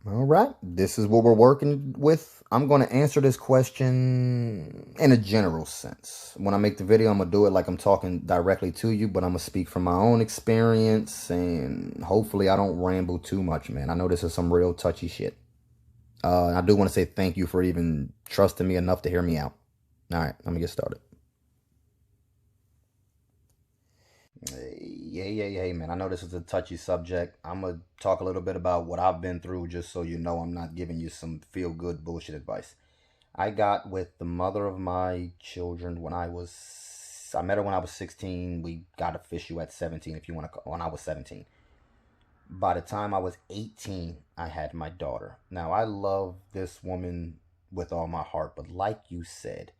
All right, this is what we're working with. I'm going to answer this question in a general sense. When I make the video, I'm going to do it like I'm talking directly to you, but I'm going to speak from my own experience and hopefully I don't ramble too much, man. I know this is some real touchy shit. I do want to say thank you for even trusting me enough to hear me out. All right, let me get started. Yeah, man. I know this is a touchy subject. I'm going to talk a little bit about what I've been through just so you know I'm not giving you some feel good bullshit advice. I got with the mother of my children I met her when I was 16. We got official at 17, if you want to call, when I was 17. By the time I was 18, I had my daughter. Now, I love this woman with all my heart, but like you said,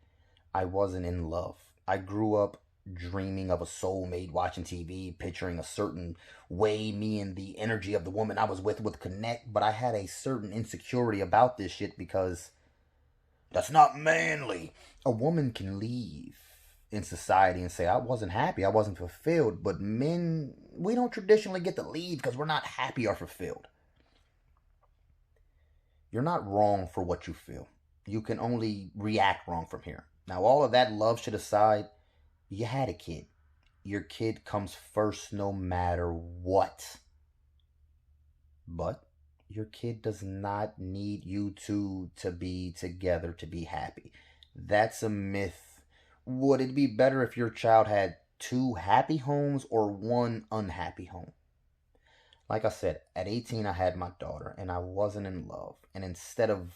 I wasn't in love. I grew up dreaming of a soulmate, watching TV, picturing a certain way me and the energy of the woman I was with would connect, but I had a certain insecurity about this shit because that's not manly. A woman can leave in society and say, I wasn't happy, I wasn't fulfilled. But men, we don't traditionally get to leave because we're not happy or fulfilled. You're not wrong for what you feel. You can only react wrong from here. Now, all of that love shit aside, you had a kid. Your kid comes first no matter what. But your kid does not need you two to be together to be happy. That's a myth. Would it be better if your child had two happy homes or one unhappy home? Like I said, at 18, I had my daughter and I wasn't in love. And instead of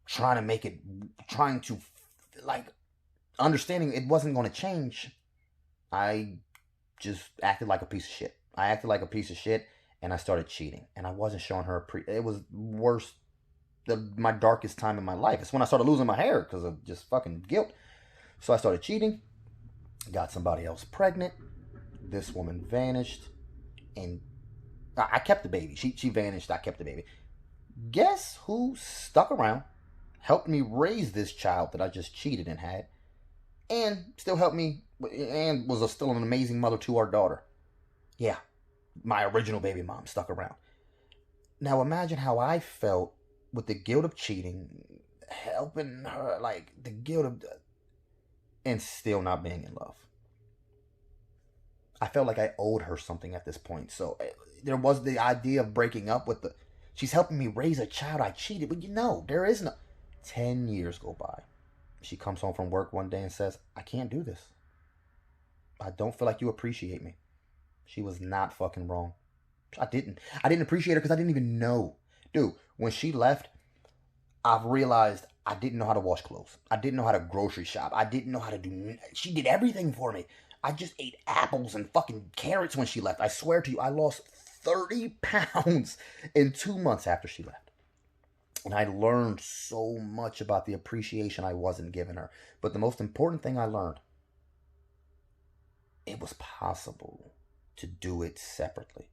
trying to make it, trying to, like, understanding it wasn't going to change, I just acted like a piece of shit. I acted like a piece of shit and I started cheating. And I wasn't showing her it was worse, my darkest time in my life. It's when I started losing my hair because of just fucking guilt. So I started cheating, got somebody else pregnant. This woman vanished and I kept the baby. She vanished, I kept the baby. Guess who stuck around, helped me raise this child that I just cheated and had, and still helped me and was still an amazing mother to our daughter. Yeah, my original baby mom stuck around. Now imagine how I felt with the guilt of cheating, helping her, like the guilt of, and still not being in love. I felt like I owed her something at this point. So there was the idea of breaking up with the. She's helping me raise a child I cheated, but there is no. 10 years go by. She comes home from work one day and says, I can't do this. I don't feel like you appreciate me. She was not fucking wrong. I didn't appreciate her because I didn't even know. Dude, when she left, I've realized I didn't know how to wash clothes. I didn't know how to grocery shop. I didn't know how to do. She did everything for me. I just ate apples and fucking carrots when she left. I swear to you, I lost 30 pounds in 2 months after she left. And I learned so much about the appreciation I wasn't giving her. But the most important thing I learned, it was possible to do it separately.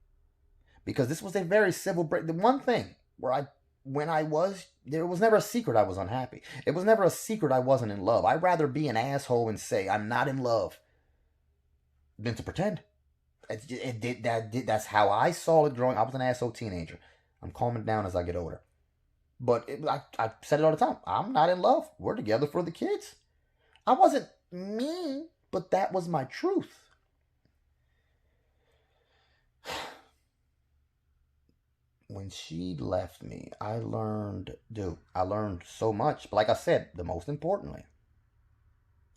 Because this was a very civil break. The one thing where there was never a secret I was unhappy. It was never a secret I wasn't in love. I'd rather be an asshole and say I'm not in love than to pretend. That's how I saw it growing. I was an asshole teenager. I'm calming down as I get older. But I said it all the time. I'm not in love. We're together for the kids. I wasn't mean, but that was my truth. When she left me, I learned so much. But like I said, the most importantly,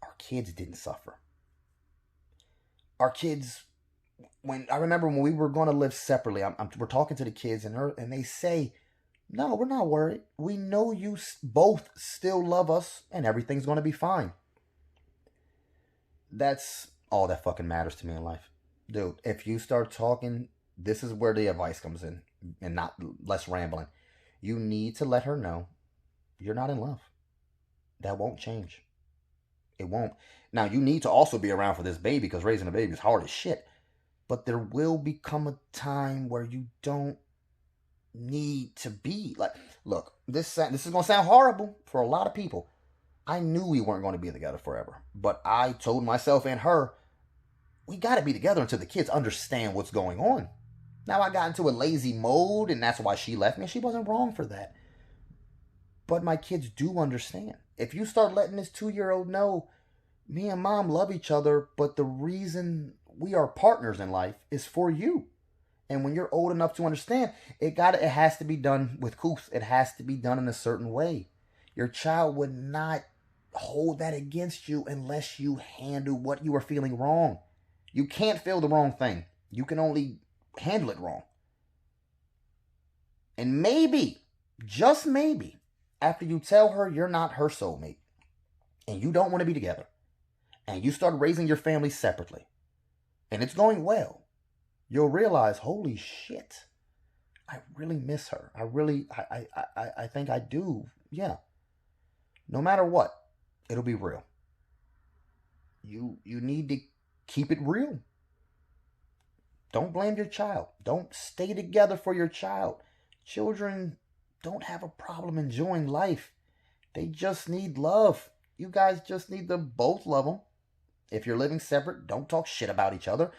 our kids didn't suffer. Our kids, when I remember when we were going to live separately, we're talking to the kids and they say, no, we're not worried. We know you both still love us and everything's going to be fine. That's all that fucking matters to me in life. Dude, if you start talking, this is where the advice comes in and not less rambling. You need to let her know you're not in love. That won't change. It won't. Now, you need to also be around for this baby because raising a baby is hard as shit. But there will become a time where you don't need to be like, look, this is going to sound horrible for a lot of people. I knew we weren't going to be together forever. But I told myself and her, we got to be together until the kids understand what's going on. Now I got into a lazy mode, and that's why she left me. She wasn't wrong for that. But my kids do understand. If you start letting this 2-year-old know, me and mom love each other, but the reason we are partners in life is for you. And when you're old enough to understand, it has to be done with couth. It has to be done in a certain way. Your child would not hold that against you unless you handle what you are feeling wrong. You can't feel the wrong thing. You can only handle it wrong. And maybe, just maybe, after you tell her you're not her soulmate and you don't want to be together and you start raising your family separately and it's going well, you'll realize, holy shit, I really miss her. I think I do. Yeah. No matter what, it'll be real. You need to keep it real. Don't blame your child. Don't stay together for your child. Children don't have a problem enjoying life. They just need love. You guys just need to both love them. If you're living separate, don't talk shit about each other.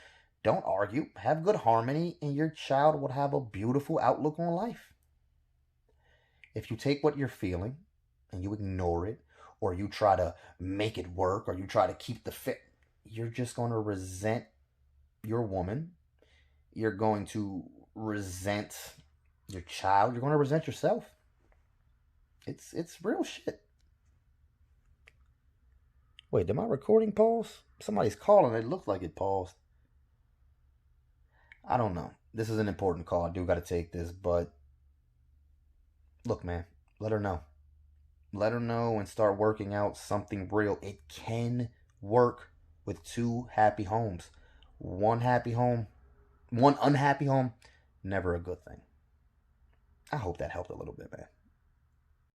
Don't argue. Have good harmony, and your child will have a beautiful outlook on life. If you take what you're feeling and you ignore it, or you try to make it work, or you try to keep the fit, you're just going to resent your woman. You're going to resent your child. You're going to resent yourself. It's real shit. Wait, did my recording pause? Somebody's calling. It looked like it paused. I don't know. This is an important call. I do got to take this, but look, man, let her know. Let her know and start working out something real. It can work with 2 happy homes. 1 happy home, 1 unhappy home, never a good thing. I hope that helped a little bit, man.